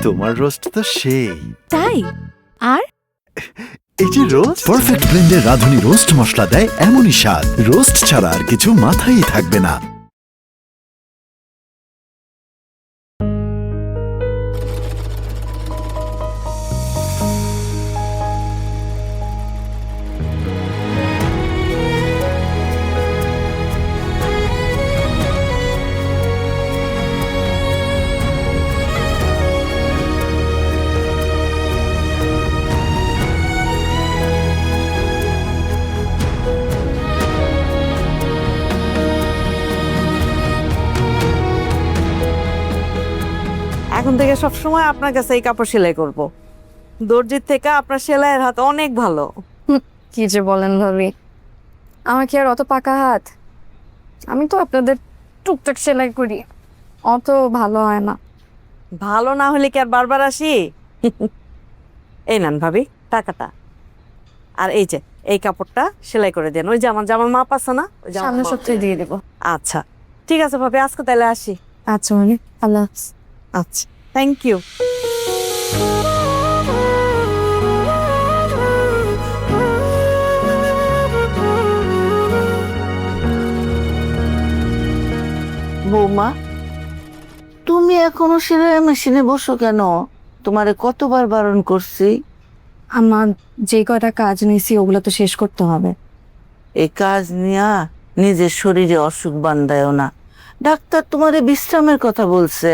তোমার রোস্ট তো সেই। তাই? আর এই যে রোস্ট, পারফেক্ট ব্লেন্ডের রাঁধুনি রোস্ট মশলা দেয় এমনই স্বাদ, রোস্ট ছাড়া আর কিছু মাথায় থাকবে না। এখন থেকে সব সময় আপনার কাছে এই কাপড় সেলাই করব। দর্জির থেকে আপনার সেলাইয়ের হাত অনেক ভালো। কি যে বলেন ভাবি, আমার কি আর অত পাকা হাত? আমি তো আপনাদের টুকটাক সেলাই করি, অত ভালো হয় না। ভালো না হলে কি আর বারবার আসি? এই নেন ভাবি টাকাটা, আর এই যে এই কাপড়টা সেলাই করে দেন। ওই যে আমার জামার মাপ আছে না, ওই জামার সামনের মাপ সপ্তাহে দিয়ে দেবো। আচ্ছা ঠিক আছে ভাবি, আজকে তাহলে আসি। আচ্ছা মানে আল্লাহ হাফেজ। আচ্ছা, থ্যাংক ইউ। বৌমা, তুমি এখনো সেলাই মেশিনে বসো কেন? তোমারে কতবার বারণ করছি। আমার যে কয়টা কাজ নিয়েছি ওগুলো তো শেষ করতে হবে। এই কাজ নিয়া নিজের শরীরে অসুখ বান্ধায়ও না। ডাক্তার তোমারে বিশ্রামের কথা বলছে,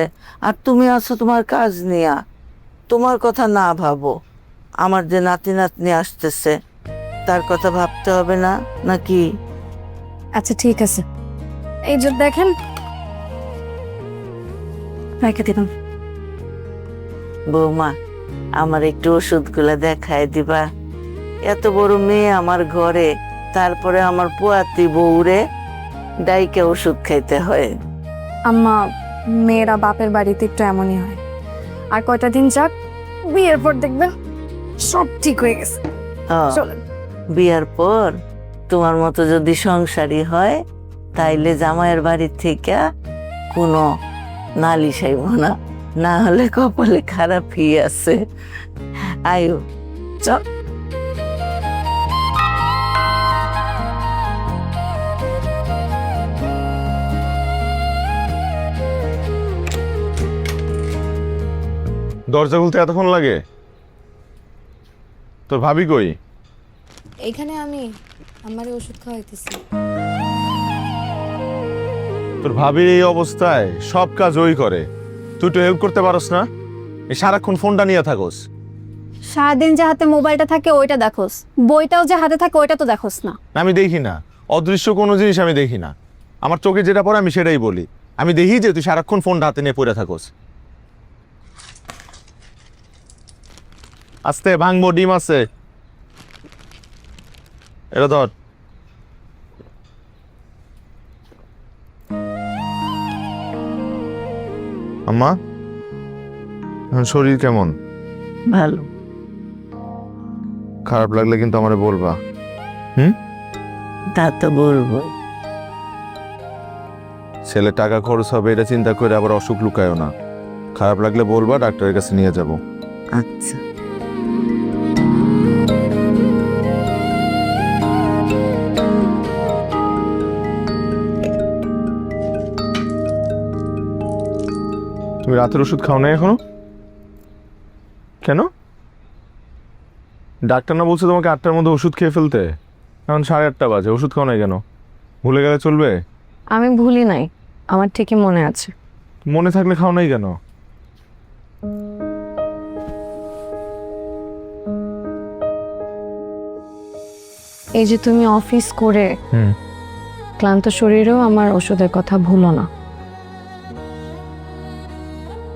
আর তুমি আছো তোমার কাজ নিয়া। তোমার কথা না ভাবো, আমার যে নাতি নাতনি আসতেছে তার কথা ভাবতে হবে না নাকি? আচ্ছা ঠিক আছে, এই যে দেখেন রেখে দিলাম। বৌমা, আমার একটু ওষুধগুলা দেখায় দিবা? এত বড় মেয়ে আমার ঘরে, তারপরে আমার পোয়াতি বউরে ডাইকে ওষুধ খাইতে হয়। আম্মা, মেয়েরা বাপের বাড়িতে একটু এমনই হয়। আর কয়টা দিন যাক, বিয়ের পর দেখবেন সব ঠিক হয়ে গেছে। হ্যাঁ, চলেন। বিয়ার পর তোমার মতো যদি সংসারী হয় তাইলে জামাইয়ের বাড়ির থেকে কোনো নালিশ আইব না, না হলে কপালে খারাপই আছে। আয়ু চল। দরজা খুলতে এতক্ষণ লাগে? তোর ভাবি কই? এখানে আমি আমার ওষুধ খাওয়াইতেছি। তোর ভাবির এই অবস্থায় সব কাজ ওই করে, তুই তো হেল্প করতে পারস না? এই সারাক্ষণ ফোনটা নিয়ে থাকোস। সারাদিন যে হাতে মোবাইলটা থাকে ওইটা দেখোস, বইটাও যে হাতে থাকে ওইটা তো দেখোস না। আমি দেখি না, অদৃশ্য কোনো জিনিস আমি দেখি না। আমার চোখে যেটা পড়ে আমি সেটাই বলি। আমি দেখি যে তুই সারাক্ষণ ফোনটা হাতে নিয়ে পড়ে থাকোস। আস্তে ভাঙবো, ডিম আছে, এটা ধর। আম্মা, এখন শরীর কেমন? ভালো। খারাপ লাগলে কিন্তু আমারে বলবা। তা তো বলবো। ছেলে টাকা খরচ হবে এটা চিন্তা করে আবার অসুখ লুকায়ও না। খারাপ লাগলে বলবা, ডাক্তারের কাছে নিয়ে যাব। আচ্ছা। তুমি রাতের ওষুধ খাও না এখনো? কেন? ডাক্তার না বলছে তোমাকে 8টার মধ্যে ওষুধ খেয়ে ফেলতে? এখন 8:30 বাজে, ওষুধ খাও না কেন? ভুলে গেলে চলবে? আমি ভুলি নাই, আমার ঠিকই মনে আছে। মনে থাকলে খাও নাই কেন? এই যে তুমি অফিস করে ক্লান্ত শরীরেও আমার ওষুধের কথা ভুলো না।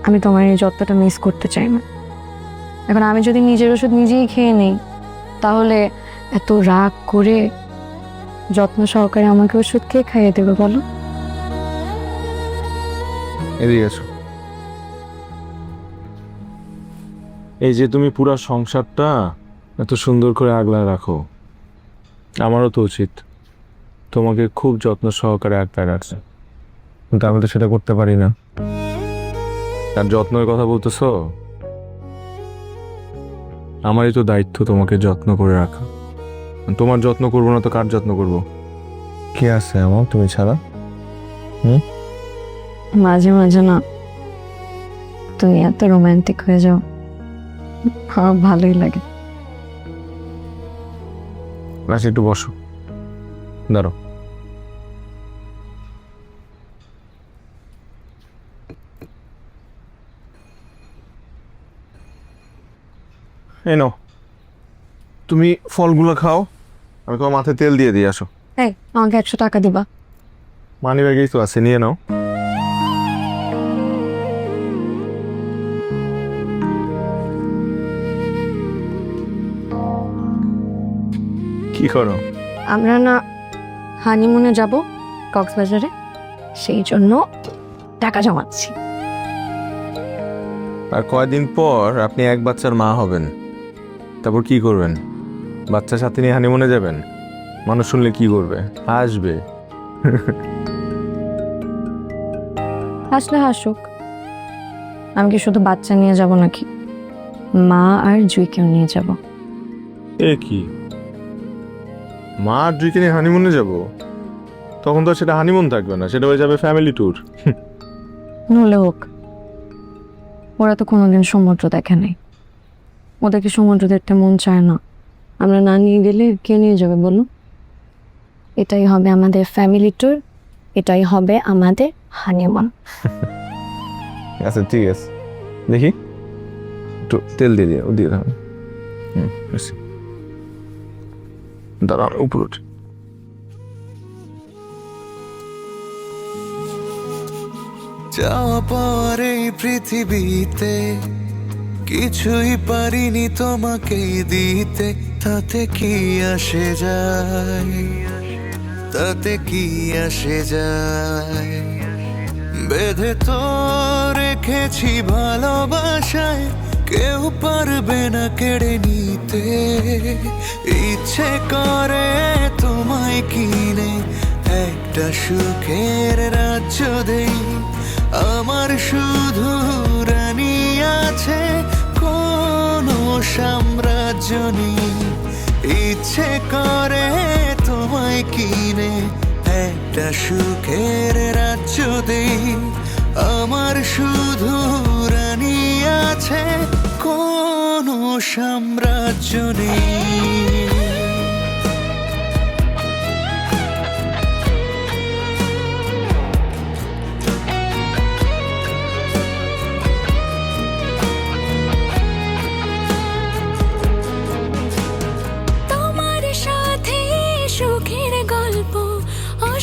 আমি তোমার এই যত্নটা মিস করতে চাই না। এখন আমি যদি নিজের ওষুধ নিজেই খেয়ে নিই, তাহলে এত রাগ করে যত্ন সহকারে আমাকে ওষুধ খেয়ে খাইয়ে দেবে বলো? এদিকে এসো। এই যে তুমি পুরা সংসারটা এত সুন্দর করে আগলায় রাখো, আমারও তো উচিত তোমাকে খুব যত্ন সহকারে আটকায় রাখছে, কিন্তু আমি তো সেটা করতে পারি না। আর যত্নের কথা বলতেছো, আমারই তো দায়িত্ব তোমাকে যত্ন করে রাখা। তোমার যত্ন করবো না তো কার যত্ন করব? কে আছে আমার তুমি ছাড়া? মাঝে মাঝে না তুমি এত রোমান্টিক হয়ে যাও, আমার ভালোই লাগে। আচ্ছা একটু বসো, দাঁড়ো। এই নাও, তুমি ফলগুলো খাও, আমি তোমার মাথায় তেল দিয়ে দিয়ে আসো। এই আমাকে 100 টাকা দিবা। মানি ব্যাগেই তো আছে, নিয়ে নাও। কি করো? আমরা না হানিমুনে যাব কক্সবাজারে, সেই জন্য টাকা জমাচ্ছি। আর কয়দিন পর আপনি এক বাচ্চার মা হবেন, তারপর কি করবেন? বাচ্চার সাথে নিয়ে হানিমুনে যাবেন? মানুষ শুনলে কি করবে? হাসবে। হাসলে হাসুক, আমি কি শুধু বাচ্চা নিয়ে যাব নাকি, মা আর জুইকেও নিয়ে যাব। এ কি, মা আর জুইকে নিয়ে হানিমুনে যাব? তখন তো সেটা হানিমুন থাকবে না, সেটা হয়ে যাবে ফ্যামিলি ট্যুর। নলে হোক, ওরা তো কোনোদিন সমুদ্র দেখে নাই, ওদেরকে সমুদ্র দেখতে মন চায় না। আমরা না নিয়ে গেলে কে নিয়ে যাবে বলো? এটাই হবে আমাদের ফ্যামিলি ট্যুর, এটাই হবে আমাদের হানিমুন। আচ্ছা ঠিক আছে, দেখি একটু তেল দিয়ে দিয়ে দিয়ে দাও। দাঁড়ান উপর উঠে। যাওয়া পরে পৃথিবীতে কিছুই পারিনি তোমাকে দিতে, তাতে কি আসে যায়, তাতে কি আসে যায়। বেঁধে তো রেখেছি ভালোবাসায়, কেউ পারবে না কেড়ে নিতে। ইচ্ছে করে তোমায় কিনে একটা সুখের রাজ্য দেই, আমার শুধু রানী আছে, কোনো সাম্রাজ্য নেই। ইচ্ছে করে তোমায় কিনে একটা সুখের রাজ্য দেই, আমার শুধু রানী আছে, কোনো সাম্রাজ্য নেই।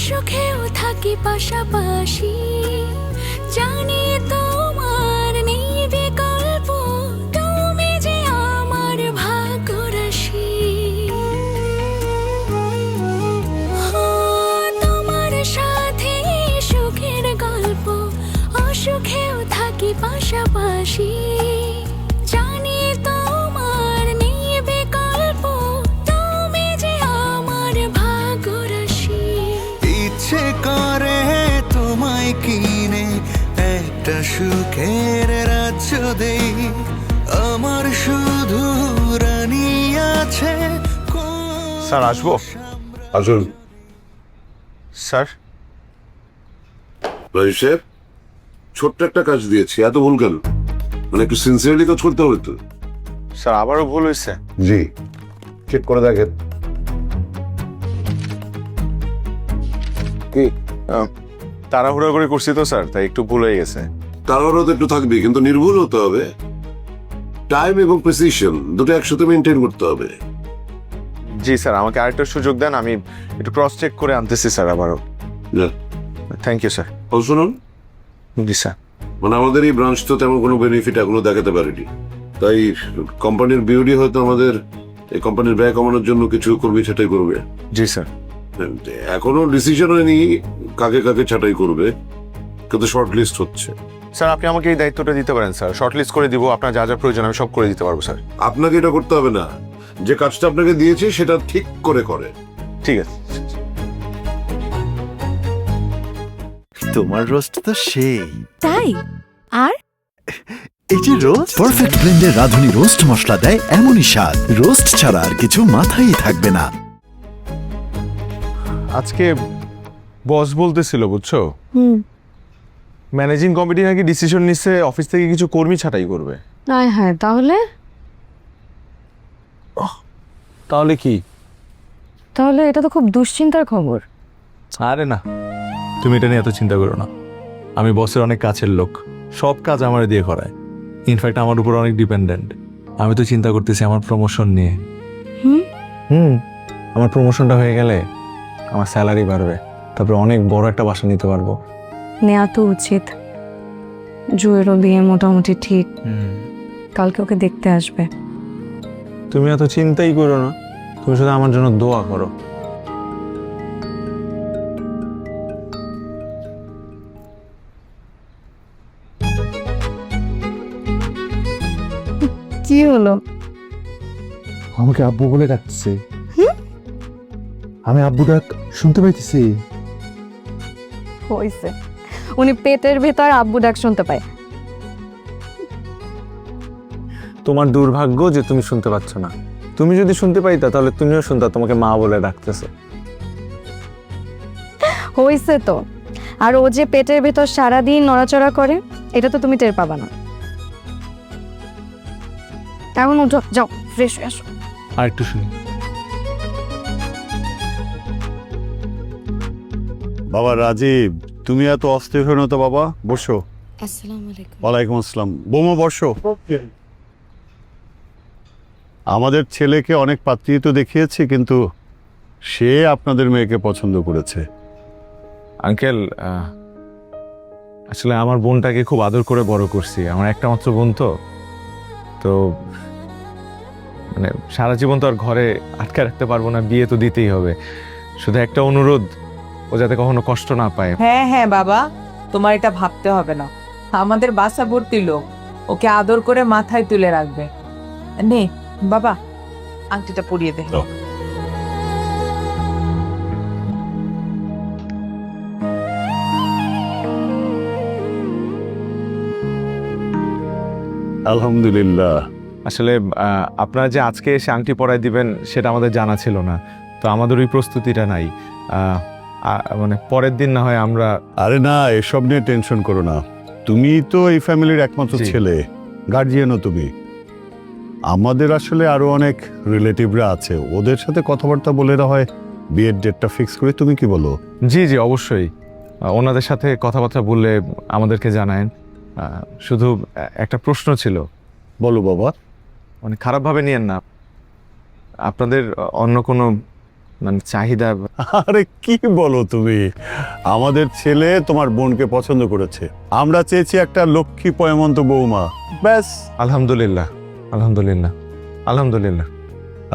সুখেও থাকি পাশাপাশি, জানি তোমার নেই বিকল্প, তুমি যে আমার ভাগ্যরাশি। তোমার সাথে সুখের গল্প, অসুখেও থাকি পাশাপাশি, জানি তোমার নেই বিকল্প, তুমি যে আমার ভাগ্যরাশি। ইচ্ছে করে তোমায় কিনে একটা সুখের রাজ্য দেই, আমার শুধু রানী আছে। স্যার আসবো? আসুন স্যার রাজীব সাহেব, ছোট্ট একটা কাজ দিয়েছি, এত ভুল কেন? মানে একটু সিনসিয়ারলি কাজ করতে হবে তো। স্যার আবারও ভুল হয়েছে? জি, চেক করে দেখেন। কি তাড়াহুড়া করে করছি তো স্যার, তাই একটু ভুল হয়ে গেছে। তাড়াহুড়ো তো একটু থাকবে, কিন্তু নির্ভুল হতে হবে। টাইম এবং প্রেসিশন দুটো একসাথে মেনটেন করতে হবে। জি স্যার, আমাকে আরেকটা সুযোগ দেন, আমি একটু ক্রস চেক করে আনতেছি স্যার আবারও। Thank you sir. শুনুন, জি স্যার। মানে আমাদের এই ব্রাঞ্চ তো তেমন কোনো বেনিফিট এখনো দেখাতে পারেনি, তাই কোম্পানির বিউডি হয়তো আমাদের এই কোম্পানির ব্যয় কমানোর জন্য কিছু কর্মী ছাঁটাই করবে। জি স্যার। এখনো ডিসিশন হয়নি কাকে কাকে ছাঁটাই করবে, কিন্তু শর্ট লিস্ট হচ্ছে। স্যার আপনি আমাকে এই দায়িত্বটা দিতে পারেন স্যার, শর্ট লিস্ট করে দিব, আপনার যা যা প্রয়োজন আমি সব করে দিতে পারবো স্যার। আপনাকে এটা করতে হবে না, যে কাজটা আপনাকে দিয়েছি সেটা ঠিক করে করে। ঠিক আছে। তোমার রোস্ট তো সেই। তাই? আর এই যে রোস্ট পারফেক্ট ব্লেন্ডের রাঁধুনি রোস্ট মশলা দেয় এমনই স্বাদ, রোস্ট ছাড়া আর কিছু মাথায় থাকবে না। আজকে বস বলতেছিল বুঝছো, ম্যানেজিং কমিটি নাকি ডিসিশন নিচ্ছে অফিস থেকে কিছু কর্মী ছাঁটাই করবে। আয় হ্যাঁ, তাহলে তাহলে কি? তাহলে এটা তো খুব দুশ্চিন্তার খবর। আরে না, তুমি এটা নিয়ে এত চিন্তা করো না। আমি বসের অনেক কাছের লোক, সব কাজ আমার দিয়ে করায়। ইনফ্যাক্ট আমার উপর অনেক ডিপেন্ডেন্ট। আমি তো চিন্তা করতেছি আমার প্রমোশন নিয়ে। আমার প্রমোশনটা হয়ে গেলে আমার স্যালারি বাড়বে, তারপরে অনেক বড় একটা বাসা নিতে পারবো। নেওয়া তো উচিত। জুয়েরও বিয়ে মোটামুটি ঠিক, কালকে ওকে দেখতে আসবে। তুমি এত চিন্তাই করো না, তুমি শুধু আমার জন্য দোয়া করো। কি হলো? আমাকে আব্বু বলে ডাকছে। আমি আব্বু ডাক শুনতে পাইতেছি। হইছে, উনি পেটের ভেতর আব্বু ডাক শুনতে পায়। তোমার দুর্ভাগ্য যে তুমি শুনতে পাচ্ছ না। তুমি যদি শুনতে পাইতা তাহলে তুমিও শুনতা তোমাকে মা বলে ডাকতেছে। হইছে তো, আর ও যে পেটের ভেতর সারাদিন নড়াচড়া করে এটা তো তুমি টের পাবা না। এখন উঠো, যাও ফ্রেশ হয়ে আসো। আর একটু শুনি। বাবা রাজীব, তুমি এত অস্থির হয়ে না তো বাবা, বসো। আসসালামু আলাইকুম। ওয়ালাইকুম আসসালাম। বৌমা বসো। আমাদের ছেলেকে অনেক পাত্রী তো দেখিয়েছি, কিন্তু সে আপনাদের মেয়েকে পছন্দ করেছে। আঙ্কেল, আসলে আমার বোনটাকে খুব আদর করে বড় করছি। আমার একটা মাত্র বোন তো মানে সারা জীবন তো আর ঘরে আটকে রাখতে পারবো না, বিয়ে তো দিতেই হবে। শুধু একটা অনুরোধ, ও যাতে কখনো কষ্ট না পায়। হ্যাঁ হ্যাঁ বাবা, তোমার এটা ভাবতে হবে না। আমাদের বাসা ভর্তি লোক, ওকে আদর করে মাথায় তুলে রাখবে। নে বাবা, আংটিটা পরিয়ে দে। আলহামদুলিল্লাহ। আসলে আপনারা যে আজকে এসে আংটি পরায় দিবেন সেটা আমাদের জানা ছিল না, তো আমাদের ওই প্রস্তুতিটা নাই। মানে পরের দিন না হয় আমরা। আরে না, এসব নিয়ে টেনশন করো না। তুমি তো এই ফ্যামিলির একমাত্র জি। ছেলে, গার্জিয়ানও তুমি। আমাদের আসলে আরো অনেক রিলেটিভরা আছে, ওদের সাথে কথাবার্তা বলে না হয় বিয়ের ডেটটা ফিক্স করে। তুমি কি বলো? জি জি অবশ্যই, ওনাদের সাথে কথাবার্তা বললে আমাদেরকে জানায়েন। শুধু একটা প্রশ্ন ছিল। বলো বাবা। মানে খারাপভাবে নিয়েন না, আপনাদের অন্য কোনো মানে চাহিদা? আরে কি বলো তুমি, আমাদের ছেলে তোমার বোনকে পছন্দ করেছে। আমরা চেয়েছি একটা লক্ষ্মী পয়মন্ত বৌমা, ব্যাস। আলহামদুলিল্লাহ আলহামদুলিল্লাহ আলহামদুলিল্লাহ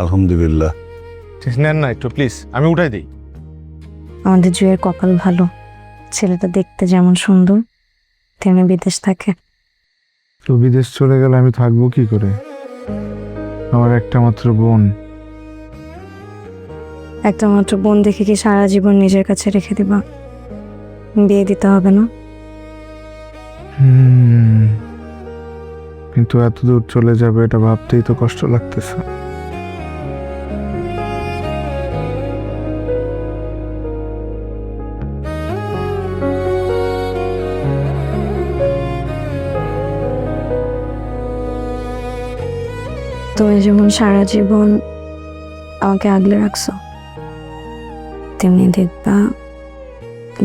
আলহামদুলিল্লাহ। ঠিক, নেন না একটু প্লিজ, আমি উঠাই দিই। আমাদের জুয়ের কপাল ভালো, ছেলেটা দেখতে যেমন সুন্দর তেমনি বিদেশ থাকে। তো বিদেশ চলে গেলে আমি থাকবো কি করে? আমার একটা মাত্র বোন। একটা মাত্র বোন দেখে কি সারা জীবন নিজের কাছে রেখে দিবা? বিয়ে দিতে হবে না? কিন্তু এত দূর চলে যাবে এটা ভাবতেই তো কষ্ট লাগতেছে। তুমি যেমন সারা জীবন আমাকে আগলে রাখছো, তেমনি দেখবা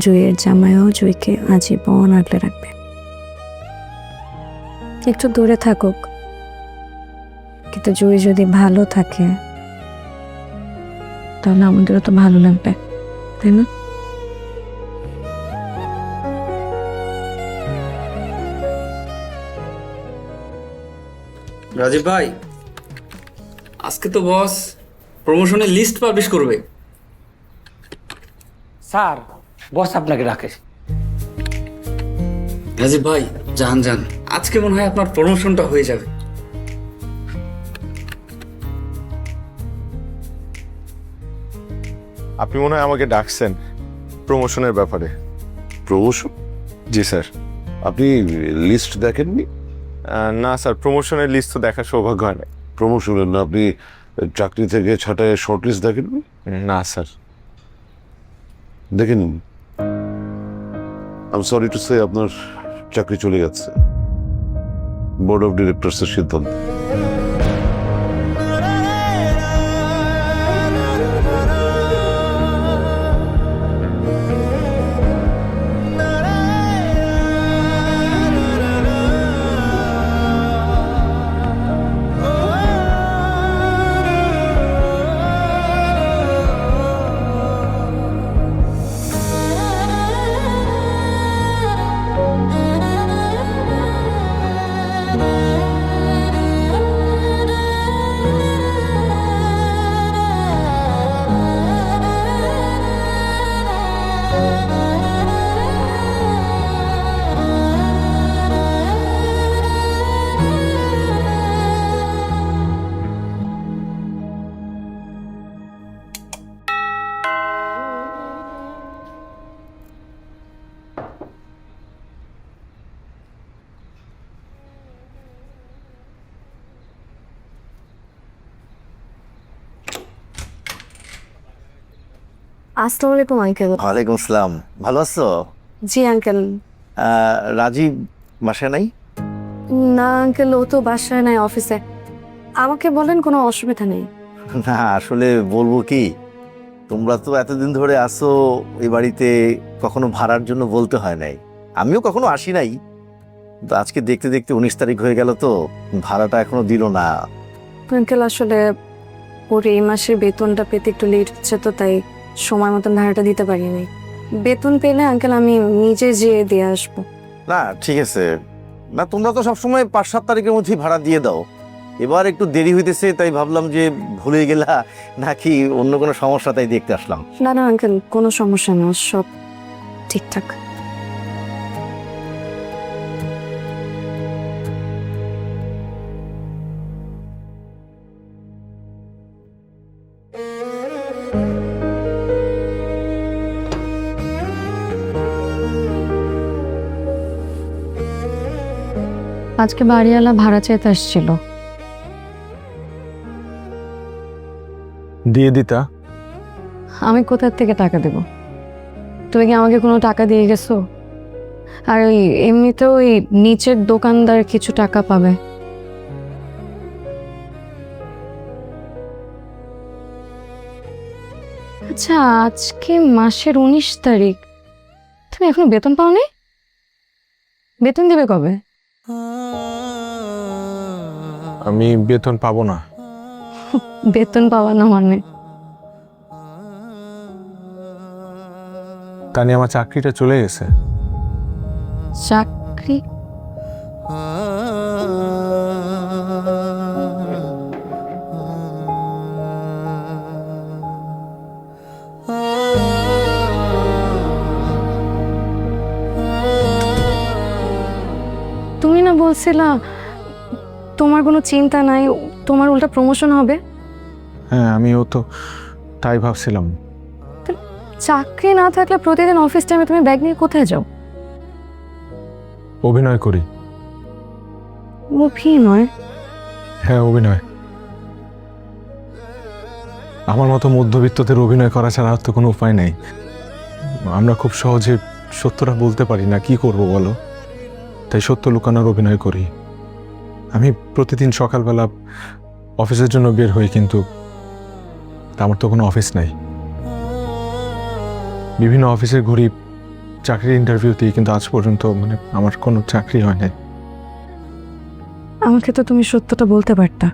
জুইয়ের জামাইও জুইকে আজীবন আগলে রাখবে। একটু দূরে থাকুক, কিন্তু জুই যদি ভালো থাকে তাহলে আমাদেরও তো ভালো লাগবে, তাই না? রাজীব ভাই, আজকে তো বস প্রমোশনের লিস্ট পাবলিশ করবে। স্যার, বস আপনাকে রাখে। রাজীব ভাই, যান যান, আজকে মনে হয় আপনার প্রমোশনটা হয়ে যাবে। আপনি মনে হয় আমাকে ডাকছেন প্রমোশনের ব্যাপারে। প্রমোশন? জি স্যার। আপনি লিস্ট দেখেননি? না স্যার, প্রমোশনের লিস্ট তো দেখার সৌভাগ্য হয় না। প্রমোশনের না, আপনি চাকরি থেকে ছাঁটাই শর্ট লিস্ট দেখেননি? না স্যার। দেখে নিন। I am sorry to say আপনার চাকরি চলে গেছে, বোর্ড অফ ডিরেক্টরসের সিদ্ধান্ত। আসসালামু আলাইকুম আঙ্কেল। ওয়ালাইকুম আসসালাম। ভালো আছো? জি আঙ্কেল। রাজীব বাসায় নাই? না আঙ্কেল, ও তো বাসায় নাই, অফিসে। আমাকে বলেন, কোনো অসুবিধা নেই। না আসলে বলবো কি, তোমরা তো এতদিন ধরে আসো এই বাড়িতে, কখনো ভাড়ার জন্য বলতে হয় নাই, আমিও কখনো আসি নাই। তো আজকে দেখতে দেখতে 19 তারিখ হয়ে গেল, তো ভাড়াটা এখনো দিল না। আঙ্কেল আসলে ওর এই মাসের বেতনটা পেতে একটু লেট হচ্ছে, তো তাই সময় মতন ভাড়াটা দিতে পারিনি। বেতন পেলে আঙ্কেল আমি নিজে যেয়ে দিয়ে আসবো। না ঠিক আছে, না তোমরা তো সবসময় 5-7 তারিখের মধ্যেই ভাড়া দিয়ে দাও, এবার একটু দেরি হইতেছে, তাই ভাবলাম যে ভুলে গেলা নাকি অন্য কোনো সমস্যা, তাই দেখতে আসলাম। না না আঙ্কেল, কোনো সমস্যা না, সব ঠিকঠাক। আজকে বাড়িওয়ালা ভাড়া চাইতে আসছিল। দিয়ে দিতা। আমি কোথা থেকে টাকা দেব? তুমি কি আমাকে কোনো টাকা দিয়ে গেছো? আর ওই এমনিতেও ওই নিচের দোকানদার কিছু টাকা পাবে। আচ্ছা, আজকে মাসের 19 তারিখ, তুমি এখনো বেতন পাওনি? বেতন দিবে কবে? আমি বেতন পাবো না। বেতন পাওয়া না মানে? তা নিয়ে আমার চাকরিটা চলে গেছে। চাকরি? তুমি না বলছিলা তোমার কোনো চিন্তা নাই, তোমার উল্টা প্রমোশন হবে? হ্যাঁ, আমিও তো তাই ভাবছিলাম। চাকরি না থাকলে প্রতিদিন অফিস টাইমে তুমি ব্যাগ নিয়ে কোথায় যাও? অভিনয় করি। অভিনয়? হ্যাঁ অভিনয়। আমার মতো মধ্যবিত্তদের অভিনয় করা ছাড়া আর তো কোনো উপায় নেই। আমরা খুব সহজে সত্যটা বলতে পারি না, কি করব বলো? তাই সত্য লুকানোর অভিনয় করি। আমি প্রতিদিন সকালবেলা অফিসের জন্য বের হই, কিন্তু আমার তো কোনো অফিস নাই। বিভিন্ন অফিসে ঘুরি চাকরির ইন্টারভিউ দিই, কিন্তু আজ পর্যন্ত আমার কোনো চাকরি হয় নাই। আমাকে তো তুমি সত্যটা বলতে পারতা,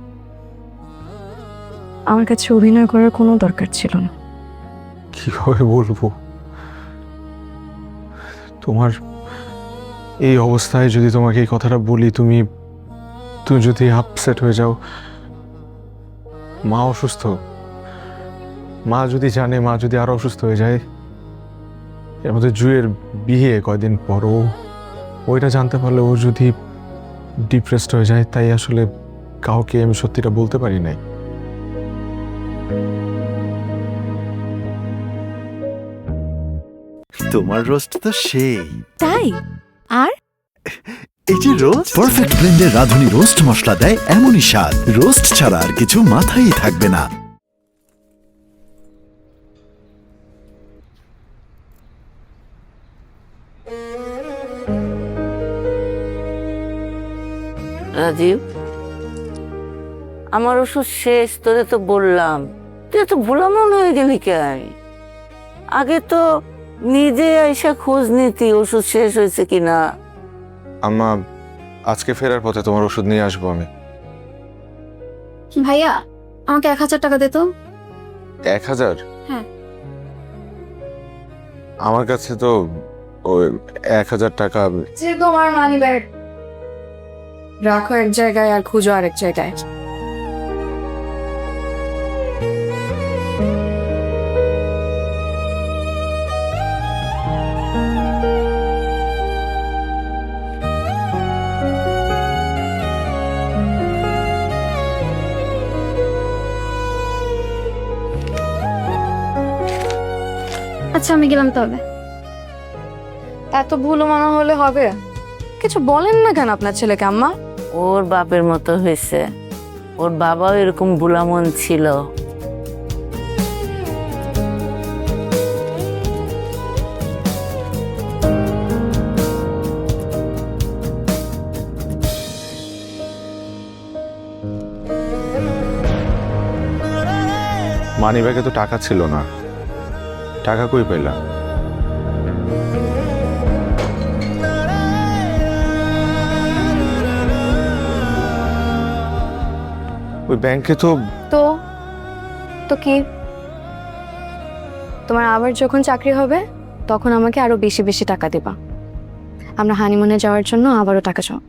আমার কাছে অভিনয় করার কোনো দরকার ছিল না। কিভাবে বলবো? তোমার এই অবস্থায় যদি তোমাকে এই কথাটা বলি, তুমি যদি আপসেট হয়ে যাও। মা অসুস্থ, মা যদি জানে, মা যদি আরো অসুস্থ হয়ে যায়, এর মধ্যে জুয়ের বিয়ে কয়দিন পর, ওইটা জানতে পারলে ও যদি ডিপ্রেসড হয়ে যায়, তাই আসলে কাউকে আমি সত্যিটা বলতে পারি নাই। তোমার রোস্ট তো সেই। তাই? আর এই যে রোস্ট পারফেক্ট ব্লেন্ডের রাঁধুনি রোস্ট মশলা দেয় এমনই স্বাদ, রোস্ট ছাড়া আর কিছু মাথায় থাকবে না। রাজীব, আমার ওষুধ শেষ, তোরে তো বললাম, তুই তো ভোলামন হয়ে গেলি কেন? আগে তো নিজে এসে খোঁজ নিতি ওষুধ শেষ হয়েছে কিনা। আম্মা, আজকে ফেরার পথে তোমার ওষুধ নিয়ে আসবো আমি। ভাইয়া আমাকে 1000 টাকা দে তো। 1000? হ্যাঁ। আমার কাছে তো ওই 1000 টাকা। যে তোমার মানি ব্যাগ রাখো এক জায়গায় আর খুঁজো আরেক জায়গায়। আচ্ছা আমি গেলাম তবে। এত ভুল মনে হলে হবে? কিছু বলেন না কেন আপনার ছেলেকে আম্মা? ওর বাপের মতো হয়েছে, ওর বাবাও এরকম বুলামন ছিল। মানি ব্যাগে তো টাকা ছিল না, টাকা কই পেলাম? ওই ব্যাংকে তো তো তো কি, তোমার আবার যখন চাকরি হবে তখন আমাকে আরো বেশি বেশি টাকা দিবা। আমরা হানিমুনে যাওয়ার জন্য আবারও টাকা চাও।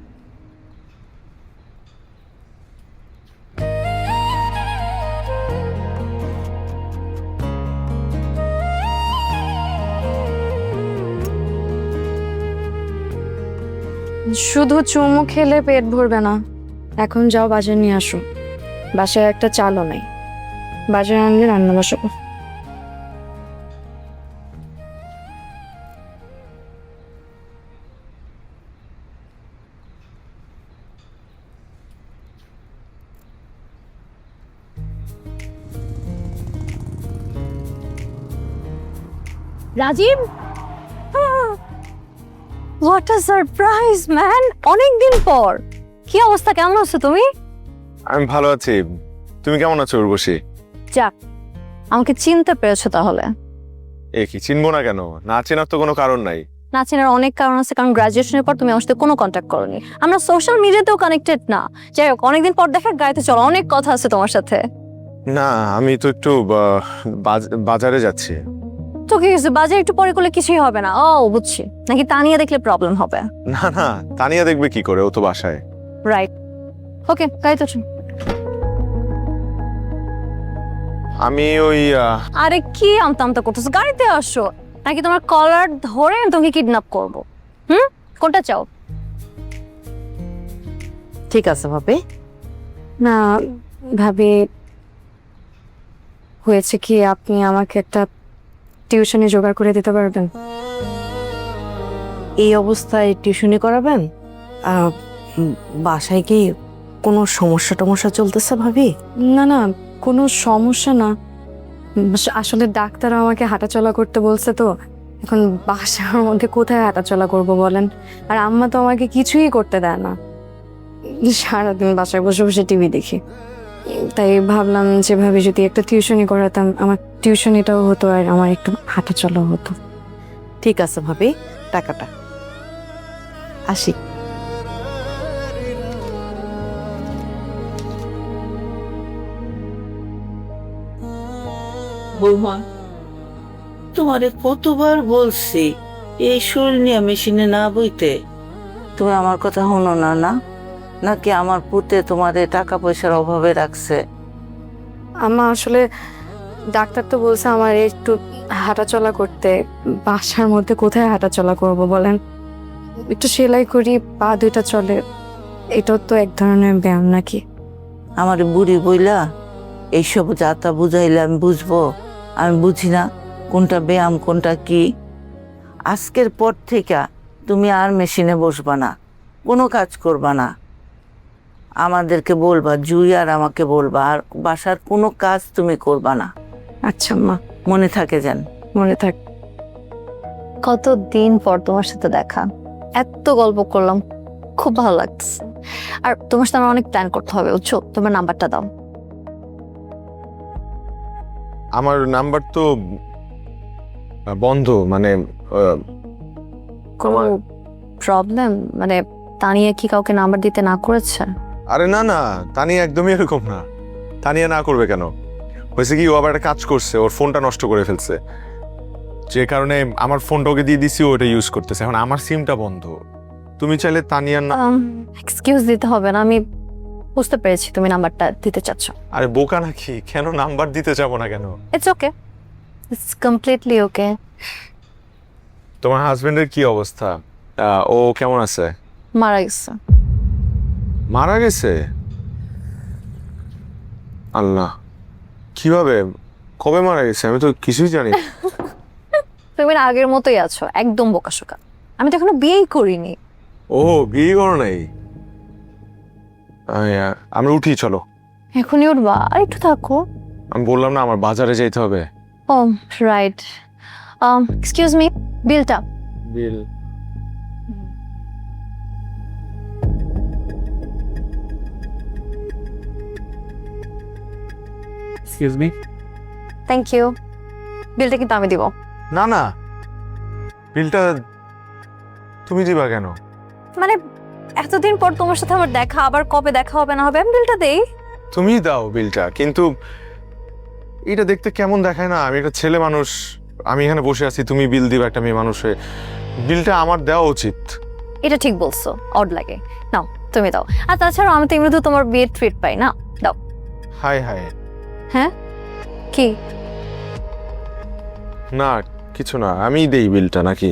শুধু চুমু খেলে পেট ভরবে না, এখন যাও বাজার নিয়ে আসো। বাসায় একটা চালও নেই, বাজার আনলে রান্না বসাবো। Rajiv, what a surprise man! অনেকদিন পর। কি অবস্থা, কেমন আছো তুমি? আমি ভালো আছি, তুমি কেমন আছো উর্বশী? যাক, আমাকে চিনতে পেরেছো তাহলে। এ কি, চিনবো না কেন? না চেনার তো কোনো কারণ নাই। না চেনার অনেক কারণ আছে, কারণ গ্রাজুয়েশনের পর তুমি আমার সাথে কোনো কন্ট্যাক্ট করোনি। আমরা সোশ্যাল মিডিয়াতেও কানেক্টেড না। যাই হোক, অনেকদিন পর দেখা, গাড়িতে চলো, অনেক কথা আছে তোমার সাথে। না, আমি তো একটু বাজারে যাচ্ছি। তো কি হয়েছে, বাজারে একটু পরে করলে কিছুই হবে না। ও বুঝছি, নাকি তানিয়া দেখলে প্রবলেম হবে? না না, তানিয়া দেখবে কি করে, ও তো বাসায়। রাইট, ওকে, গাড়িতে চলো। আমি ওই আরে কি আমতা আমতা করতেছো, গাড়িতে আসো। নাকি তোমার কলার ধরে আমি তোমাকে কিডন্যাপ করবো? কোনটা চাও? ঠিক আছে ভাবি। না ভাবি, হয়েছে কি, আপনি আমাকে একটা টিউশনি জোগাড় করে দিতে পারবেন? এই অবস্থায় টিউশনি করাবেন? বাসায় কি কোনো সমস্যা টমস্যা চলতেছে ভাবি? না না, কোনো সমস্যা না। আসলে ডাক্তার আমাকে হাঁটাচলা করতে বলছে, তো এখন বাসার মধ্যে কোথায় হাঁটাচলা করব বলেন? আর আম্মা তো আমাকে কিছুই করতে দেয় না, সারাদিন বাসায় বসে বসে টিভি দেখি। তাই ভাবলাম যেভাবে যদি একটা টিউশনি করাতাম, আমার টিউশনিটাও হতো আর আমার একটু হাঁটাচলাও হতো। ঠিক আছে ভাবি, টাকাটা আসি। বৌমা, তোমারে কতবার বলছি এই শরীর নিয়ে মেশিনে না বইতে? তুমি আমার কথা শোনো না? না নাকি আমার পুতে তোমাদের টাকা পয়সার অভাবে রাখছে? আম্মা আসলে ডাক্তার তো বলছে আমার একটু হাঁটাচলা করতে, বাসার মধ্যে কোথায় হাঁটাচলা করব বলেন? একটু সেলাই করি, পা দুইটা চলে, এটাও তো এক ধরনের ব্যায়াম নাকি? আমার বুড়ি বইলা এইসব যাতা বুঝাইলে আমি বুঝবো? আমি বুঝি না কোনটা ব্যায়াম কোনটা কি। আজকের পর থেকে তুমি আর মেশিনে বসবা না, কোনো কাজ করবা না, আমাদেরকে বলবা, জুই আর আমাকে বলবা, আর বাসার কোনো কাজ তুমি করবা না, আচ্ছা মা, মনে থাকে যেন। মনে থাক। কতদিন পর তোমার সাথে দেখা, এত গল্প করলাম, খুব ভালো লাগছে। আর তোমার সাথে আমার অনেক প্ল্যান করতে হবে, বুঝছো? তোমার নাম্বারটা দাও। আমার নাম্বার তো বন্ধ, মানে কোনো প্রবলেম? মানে তানিয়া কি কাউকে নাম্বার দিতে না করেছে? আরে না না, তানিয়া একদমই এরকম না। তানিয়া না করবে কেন? হয়েছে কি, ও আবার একটা কাজ করছে, ওর ফোনটা নষ্ট করে ফেলছে, যে কারণে আমার ফোনটা ওকে দিয়ে দিছি, ওটা ইউজ করতেছে। এখন আমার সিমটা বন্ধ। তুমি চাইলে তানিয়ার না। এক্সকিউজ দিতে হবে না, আমি বুঝতে পেরেছি তুমি নাম্বারটা দিতে চাচ্ছ। আরে বোকা নাকি, কেন নাম্বার দিতে যাবো না কেন? ইটস ওকে, ইটস কমপ্লিটলি ওকে। তোমার হাজবেন্ডের কি অবস্থা? ও কেমন আছে? মারা গেছে। মারা গেছে? আল্লাহ, কিভাবে, কবে মারা গেছে? আমি তো কিছুই জানি না। তুমি না আগের মতোই আছো, একদম বোকাশোকা। আমি তো এখনো বিয়েই করিনি। ও, বিয়ে করো নাই? আমরা উঠি, চলো। এখনই উঠবা? আর একটু থাকো। আমি বললাম না আমার বাজারে যাইতে হবে। ও রাইট, এক্সকিউজ মি, বিলটা। Bill? Excuse me. Thank you. বিলটা কিন্তু আমি দিব। না না, বিলটা তুমি দিবা কেন? মানে এতদিন পর তোমার সাথে আমার দেখা, আবার কবে দেখা হবে না হবে, আমি বিলটা দেই। তুমি দাও বিলটা, কিন্তু এটা দেখতে কেমন দেখায় না? আমি একটা ছেলে মানুষ, আমি এখানে বসে আছি, তুমি বিল দিবা একটা মেয়ে মানুষে। বিলটা আমার দেওয়া উচিত। এটা ঠিক বলছো, অড লাগে। নাও তুমি দাও। আর তাছাড়া আমি তো এমনিতেও তোমার বিয়ের ট্রিট পাই না, দাও। High high. হ্যাঁ কি? না কিছু না, আমি দেই বিলটা নাকি?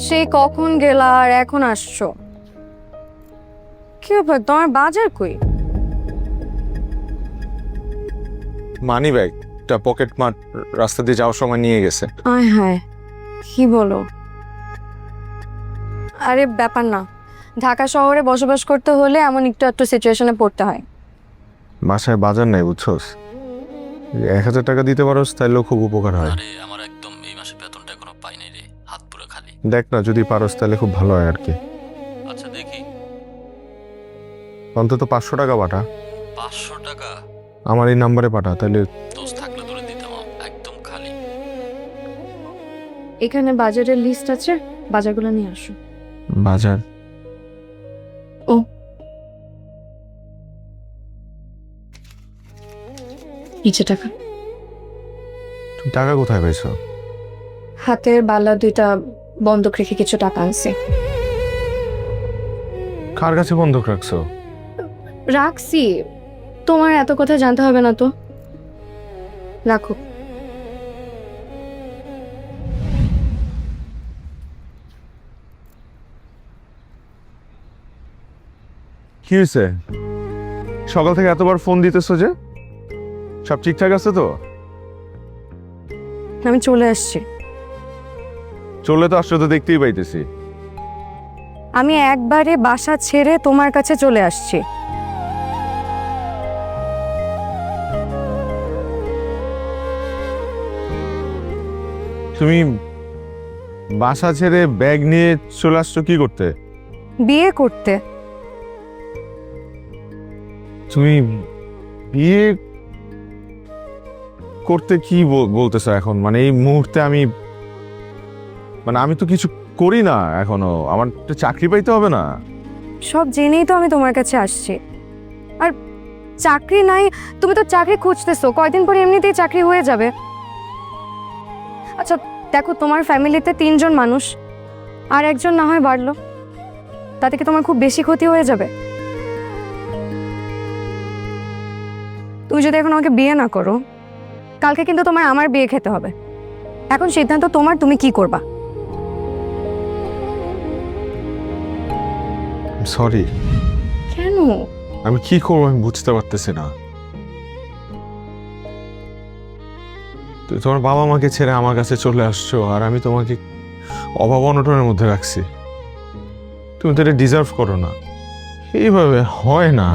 সে কখন গেলা আর এখন আসছো? কি ব্যাপার, তোমার বাজার কই? মানি ব্যাগটা পকেট মার রাস্তা দিয়ে যাওয়ার সময় নিয়ে গেছে। আয় হায়, কি বলো? আরে ব্যাপার না, ঢাকা শহরে বসবাস করতে হলে এমন একটু একটু সিচুয়েশনে পড়তে হয়। বাসায় বাজার নাই, বুঝছোস? 1000 টাকা দিতে পারোস তাইলেও খুব উপকার হয়। আরে আমার একদম এই মাসে বেতনটা এখনো পাই নাই রে, হাত পুরো খালি। দেখ না, যদি পারোস তাহলে খুব ভালো হয় আর কি। আচ্ছা দেখি। অন্তত 500 টাকা পাঠা। 500 টাকা? আমার এই নাম্বারে পাঠা, তাহলে। দোস্ত থাকলে তোরে দিতাম, একদম খালি। এখানে বাজারের লিস্ট আছে, বাজারগুলো নিয়ে আসো। বাজার? ও নিচে টাকা। তুমি টাকা কোথায় পাইছো? হাতের বালা দুইটা বন্ধক রেখে কিছু টাকা আনছি। কার কাছে বন্ধক রাখছো? রাখছি, তোমার এত কথা জানতে হবে না তো, রাখো। কি হয়েছে? সকাল থেকে এতবার ফোন দিতেছো যে? সব ঠিকঠাক আছে তো? আমি চলে আসছি। চলে তো আসলে তো দেখতেই পাইতেছি। আমি একবারে বাসা ছেড়ে তোমার কাছে চলে আসছি। তুমি বাসা ছেড়ে ব্যাগ নিয়ে চলে আসছো কি করতে? বিয়ে করতে। তুমি বিয়ে করতে কি বলতেছো এখন? মানে এই মুহূর্তে আমি, মানে আমি তো কিছু করি না এখনো, আমার তো চাকরি পাইতে হবে না? সব জেনেই তো আমি তোমার কাছে আসছি। আর চাকরি নাই, তুমি তো চাকরি খুঁজতেছো, কয়দিন পরে এমনিতেই চাকরি হয়ে যাবে। আচ্ছা দেখো, তোমার ফ্যামিলিতে 3 জন মানুষ, আর একজন না হয় বাড়লো, তাতে কি তোমার খুব বেশি ক্ষতি হয়ে যাবে? তুমি যদি এখন আমাকে বিয়ে না করো, কালকে কিন্তু তোমার আমার বিয়ে খেতে হবে। এখন সিদ্ধান্ত তোমার, তুমি কি করবা। সরি। কেন? আমি কি করবো আমি বুঝতে পারতেছি না। তুই তোমার বাবা মাকে ছেড়ে আমার কাছে চলে আসছো, আর আমি তোমাকে অভাব অনটনের মধ্যে রাখছি। তুমি তো এটা ডিজার্ভ করো না, এইভাবে হয় না।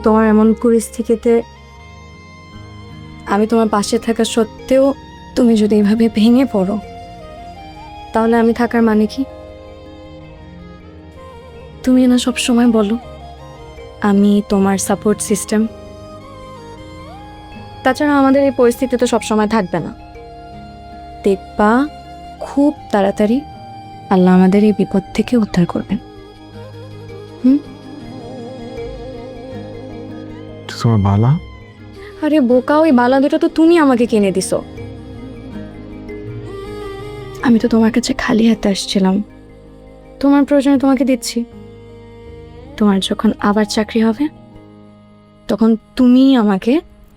তোমার এমন পরিস্থিতিতে আমি তোমার পাশে থাকা সত্ত্বেও তুমি যদি এভাবে ভেঙে পড়ো, তাহলে আমি থাকার মানে কি? তুমি না সব সময় বলো আমি তোমার সাপোর্ট সিস্টেম। তাছাড়া আমাদের এই পরিস্থিতি তো সবসময় থাকবে না। দেখবা খুব তাড়াতাড়ি আল্লাহ আমাদের এই বিপদ থেকে উদ্ধার করবেন। তোমার বালা? আরে বোকা, ওই বালা দুটো তো তুমি আমাকে কিনে দিছো। আমি তো তোমার কাছে খালি হাতে আসছিলাম, তোমার প্রয়োজনে তোমাকে দিচ্ছি। তোমার যখন আবার চাকরি হবে তখন তুমি আমাকে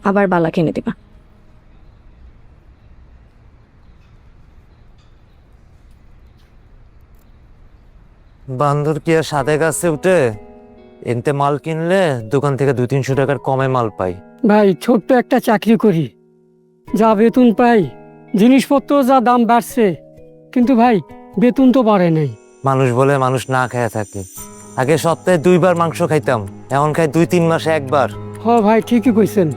আবার বালা কিনে দিবা। বান্দর কি আর সাথে গাছে উঠে? এনতে মাল কিনলে দোকান থেকে 200-300 টাকার কমে মাল পাই। ভাই ছোট্ট একটা চাকরি করি, যা বেতন পাই, জিনিসপত্র যা দাম বাড়ছে, কিন্তু ভাই বেতন তো বাড়ে নাই। মানুষ বলে মানুষ না খেয়ে থাকে। আগে সপ্তাহে 2 বার মাংস খাইতাম, এখন খাই 2-3 মাসে 1 বার। হ ভাই ঠিকই কইছেন।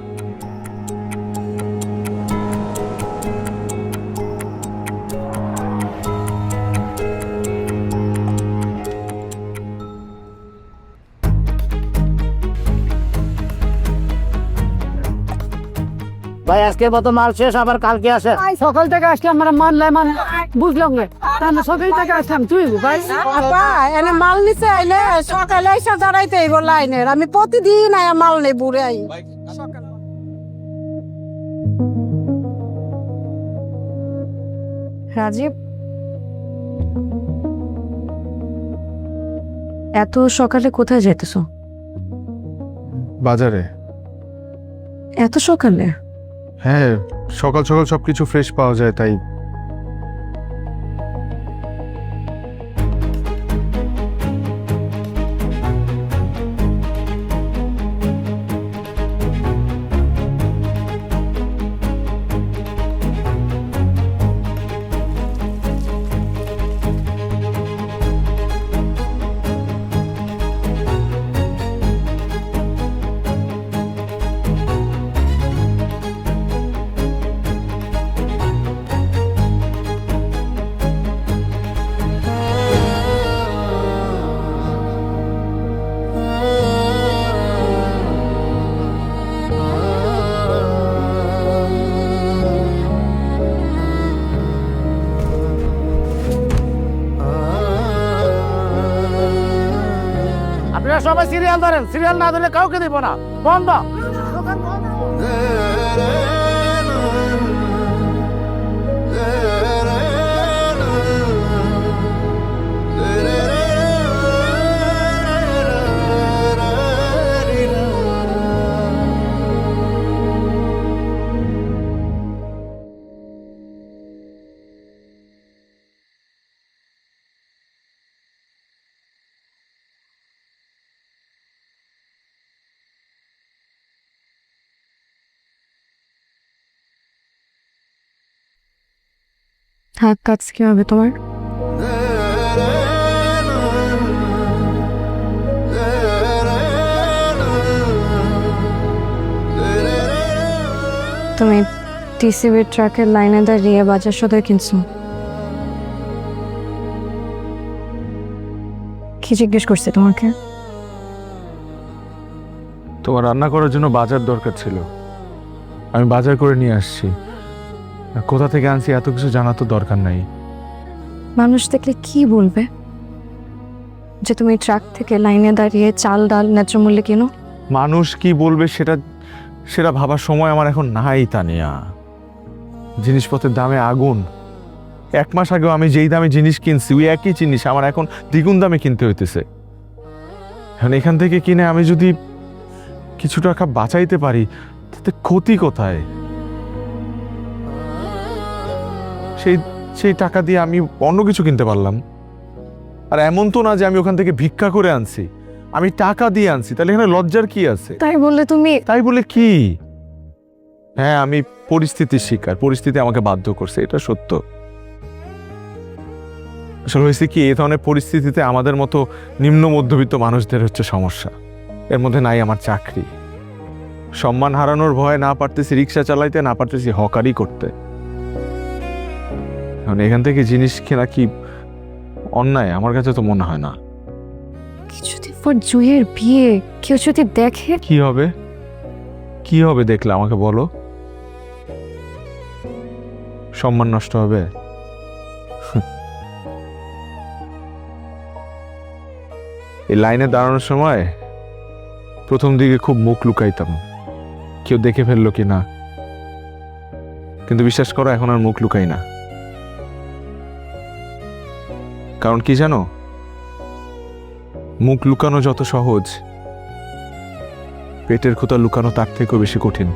ভাই আজকের মতো মাল শেষ, আবার কালকে আসে। সকাল থেকে আসলে আমরা বুঝলাম না, তাহলে সকাল থেকে আসলাম তুই ভাই। এনে মাল নিচে আইলে সকালে এসে দাঁড়াইতে এই লাইনের, আমি প্রতিদিন আয়া মাল নেই বুড়ে আই। রাজীব, এত সকালে কোথায় যেতেছো? বাজারে। এত সকালে? হ্যাঁ, সকাল সকাল সবকিছু ফ্রেশ পাওয়া যায় তাই। আপনারা সবাই সিরিয়াল ধরেন, সিরিয়াল না ধরলে কাউকে দিব না। বন্ধ। হাত কাজ কি হবে তোমার? তুমি টিসিবি ট্রাকের লাইনে দাঁড়িয়ে বাজার সদাই কিনছো। কি জিজ্ঞেস করছে তোমাকে? তোমার রান্না করার জন্য বাজার দরকার ছিল, আমি বাজার করে নিয়ে আসছি। কোথা থেকে আনছি এত কিছু জানা তো দরকার নাই। মানুষ দেখলে কি বলবে যে তুমি ট্রাক থেকে লাইনে দাঁড়িয়ে চাল ডাল ন্যায্য মূল্যে কেনো? মানুষ কি বলবে সেটা সেটা ভাবার সময় আমার এখন নাই তানিয়া। জিনিসপত্রের দামে আগুন। 1 মাস আগেও আমি যেই দামে জিনিস কিনছি ওই একই জিনিস আমার এখন দ্বিগুণ দামে কিনতে হইতেছে। এখন এখান থেকে কিনে আমি যদি কিছু টাকা বাঁচাইতে পারি তাতে ক্ষতি কোথায়? সেই সেই টাকা দিয়ে আমি অন্য কিছু কিনতে পারলাম। আর এমন তো না যে আমি ওখান থেকে ভিক্ষা করে আনছি, আমি টাকা দিয়ে আনছি। তাহলে এখানে লজ্জার কি আছে? তাই বললে তুমি? তাই বলে কি? হ্যাঁ, আমি পরিস্থিতির শিকার, পরিস্থিতি আমাকে বাধ্য করছে, এটা সত্য। আসলে হয়েছে কি, এই ধরনের পরিস্থিতিতে আমাদের মতো নিম্ন মধ্যবিত্ত মানুষদের হচ্ছে সমস্যা। এর মধ্যে নাই আমার চাকরি, সম্মান হারানোর ভয়ে না পারতেছি রিক্সা চালাইতে, না পারতেছি হকারি করতে। এখন এখান থেকে জিনিস কেনা কি অন্যায়? আমার কাছে তো মনে হয় না। কিছুদিন পর জুয়ের বিয়ে, কেউ যদি দেখে? কি হবে? কি হবে দেখলে আমাকে বলো? সম্মান নষ্ট হবে? এই লাইনে দাঁড়ানোর সময় প্রথম দিকে খুব মুখ লুকাইতাম, কেউ দেখে ফেললো কি না, কিন্তু বিশ্বাস করো এখন আর মুখ লুকাই না। কারণ কি জানো, মুখ লুকানো যত সহজ, পেটের ক্ষুধা লুকানো তার থেকেও বেশি কঠিন।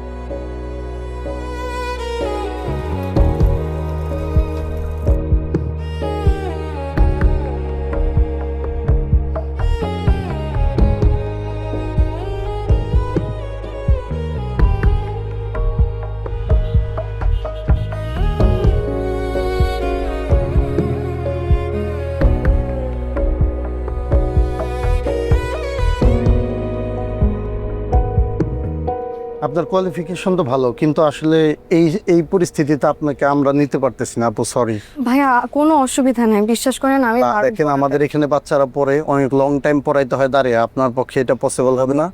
আপনার কোয়ালিফিকেশন তো ভালো, কিন্তু আসলে এই পরিস্থিতিতে আপনাকে আমরা নিতে পারতেছি না আপু, সরি। ভাইয়া কোনো অসুবিধা নাই, বিশ্বাস করেন আমি দেখেন আমাদের এখানে বাচ্চারা পড়ে, অনেক লং টাইম পড়াইতে হয় দাঁড়িয়ে, আপনার পক্ষে এটা পসিবল হবে না।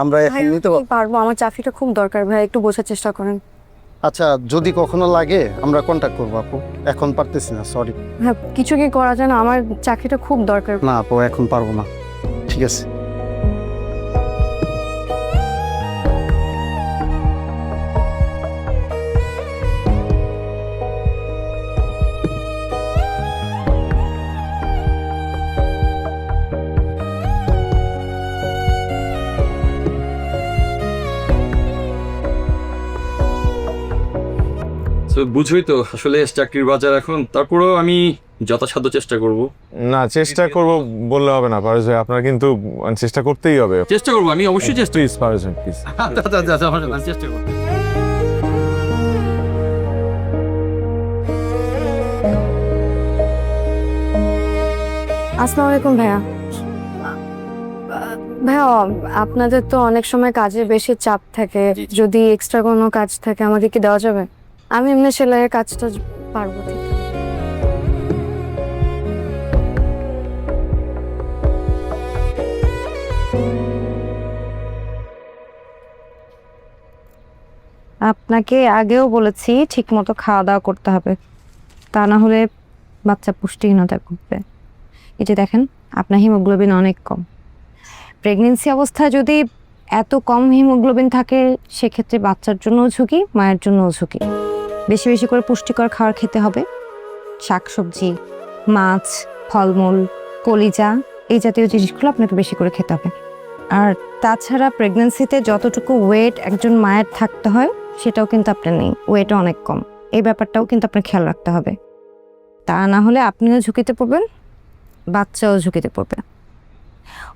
আমরা এখন নিতে পারবো, আমার চাকরিটা খুব দরকার ভাই, একটু বোঝার চেষ্টা করেন। আচ্ছা, যদি কখনো লাগে আমরা কন্ট্যাক্ট করবো আপু, এখন পারতেছি না, সরি। হ্যাঁ, কিছু কি করা যায় না? আমার চাকরিটা খুব দরকার। না আপু, এখন পারবো না। ঠিক আছে। বুঝবই তো আসলে চাকরির বাজার এখন, তারপরেও আমি যথাসাধ্য চেষ্টা করব। না, চেষ্টা করব বললে হবে না পারভেজ ভাই, আপনার কিন্তু চেষ্টা করতেই হবে। চেষ্টা করব, আমি অবশ্যই চেষ্টা। প্লিজ পারভেজ ভাই, প্লিজ। চেষ্টা করব। আসসালামু আলাইকুম ভাইয়া। ভাইয়া, আপনাদের তো অনেক সময় কাজে বেশি চাপ থাকে, যদি এক্সট্রা কোনো কাজ থাকে আমাকে কি দেওয়া যাবে? আমি এমনি সেলাইয়ের কাজটা পারবো। ঠিক আপনাকে আগেও বলেছি ঠিক মতো খাওয়া দাওয়া করতে হবে, তা না হলে বাচ্চা পুষ্টিহীনতা ভুগবে। এই যে দেখেন, আপনার হিমোগ্লোবিন অনেক কম। প্রেগনেন্সি অবস্থায় যদি এত কম হিমোগ্লোবিন থাকে, সেক্ষেত্রে বাচ্চার জন্যও ঝুঁকি, মায়ের জন্যও ঝুঁকি। বেশি বেশি করে পুষ্টিকর খাবার খেতে হবে, শাকসবজি, মাছ, ফলমূল, কলিজা, এই জাতীয় জিনিসগুলো আপনাকে বেশি করে খেতে হবে। আর তাছাড়া প্রেগনেন্সিতে যতটুকু ওয়েট একজন মায়ের থাকতে হয় সেটাও কিন্তু আপনার নেই, ওয়েটও অনেক কম। এই ব্যাপারটাও কিন্তু আপনার খেয়াল রাখতে হবে, তা না হলে আপনিও ঝুঁকিতে পড়বেন, বাচ্চাও ঝুঁকিতে পড়বে।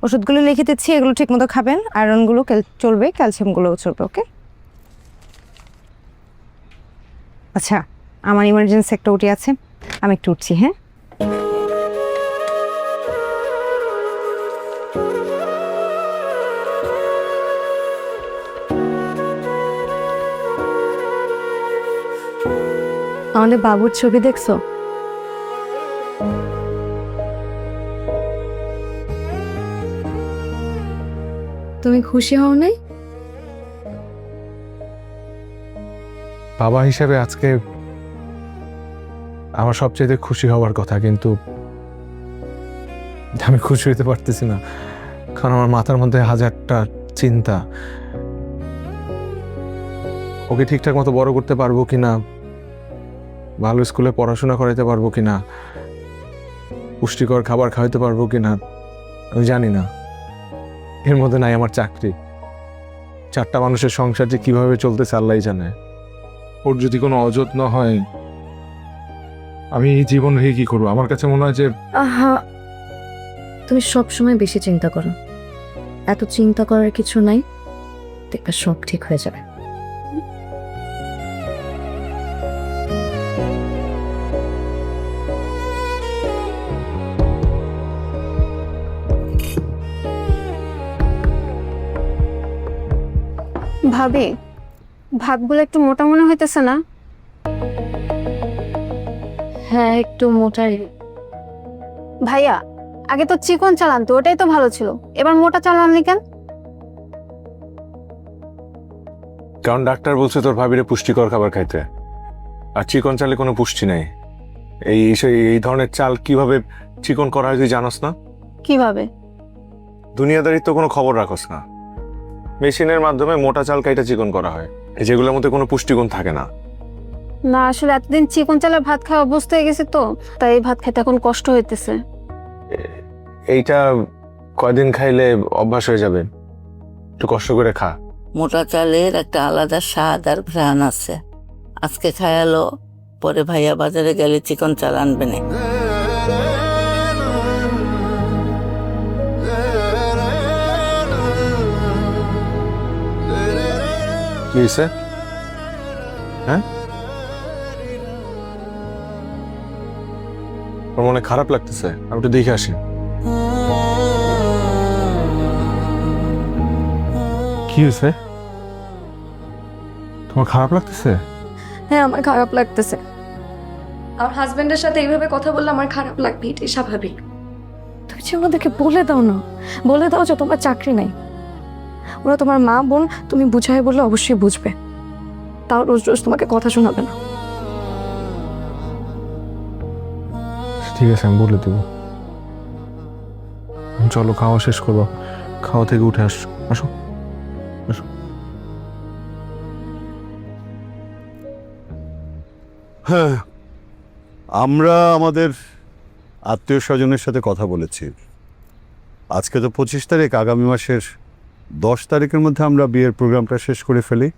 ওষুধগুলো লিখে দিচ্ছি, এগুলো ঠিক মতো খাবেন, আয়রনগুলো চলবে, ক্যালসিয়ামগুলোও চলবে। ওকে? আচ্ছা, আমার ইমার্জেন্সি একটা উঠি আছে, আমি একটু উঠছি। হ্যাঁ, আমাদের বাবুর ছবি দেখছো? তুমি খুশি হও নাই? বাবা হিসেবে আজকে আমার সবচেয়ে খুশি হওয়ার কথা, কিন্তু আমি খুশি হতে পারতেছি না, কারণ আমার মাথার মধ্যে হাজারটা চিন্তা। ওকে ঠিকঠাক মতো বড় করতে পারবো কিনা, ভালো স্কুলে পড়াশোনা করাইতে পারবো কিনা, পুষ্টিকর খাবার খাওয়াইতে পারবো কিনা আমি জানি না। এর মধ্যে নাই আমার চাকরি, 4টা মানুষের সংসার যে কিভাবে চলতেছে আল্লাহই জানে। ওর যদি কোনো অযত্ন হয় আমি এই জীবন রেখে কি করবো? আমার কাছে মনে হয় যে আহা, তুমি সবসময় বেশি চিন্তা করো। এত চিন্তা করার কিছু নাই, দেখবে সব ঠিক হয়ে যাবে। ভাবি, ভাতগুলো একটু মোটা মনে হইতেছে না? হ্যাঁ, একটু মোটাই। ভাইয়া, আগে তো চিকন চালান তো, ওটাই তো ভালো ছিল, এবার মোটা চালাননি কেন? কারণ ডাক্তার বলছে তোর ভাবিরে পুষ্টিকর খাবার খাইতে, আর চিকন চালে কোনো পুষ্টি নাই। এই ধরনের চাল কিভাবে চিকন করা হয় তুই জানোস না? কিভাবে? দুনিয়াদারির তো কোনো খবর রাখোস না। মেশিনের মাধ্যমে মোটা চাল কাইটা চিকন করা হয়, যেগুলোর মধ্যে কোনো পুষ্টিগুণ থাকে না। না, আসলে এতদিন চিকন চালের ভাত খাওয়া অভ্যস্ত হয়ে গেছে তো, তাই এই ভাত খাইতে এখন কষ্ট হইতেছে। এইটা কয়দিন খাইলে অভ্যাস হয়ে যাবে, একটু কষ্ট করে খা। মোটা চালের একটা আলাদা স্বাদ আর ঘ্রাণ আছে। আজকে খায়ালো, পরে ভাইয়া বাজারে গেলে চিকন চাল আনবে না। কি হয়েছে? হ্যাঁ, তোর মনে খারাপ লাগতেছে? আমি একটু দেখে আসি। কি হয়েছে? তোমার খারাপ লাগতেছে? হ্যাঁ, আমার খারাপ লাগতেছে। আমার হাজবেন্ডের সাথে এইভাবে কথা বললে আমার খারাপ লাগবে, এটাই স্বাভাবিক। তুমি যে ওদেরকে বলে দাও না, বলে দাও যে তোমার চাকরি নাই। ওরা তোমার মা বোন, তুমি বুঝাই বললে অবশ্যই বুঝবে। তাও রোজ রোজ তোমাকে কথা শোনাবে না। ঠিক আছে, আমি বলে দেবো। চলো খাওয়া শেষ করবো, খাওয়া থেকে উঠে আসো। আসো আসো। হ্যাঁ, আমরা আমাদের আত্মীয় স্বজনের সাথে কথা বলেছি। আজকে তো 25 তারিখ, আগামী মাসের 10 তারিখের মধ্যে আমরা বিয়ের প্রোগ্রামটা শেষ করে ফেলি।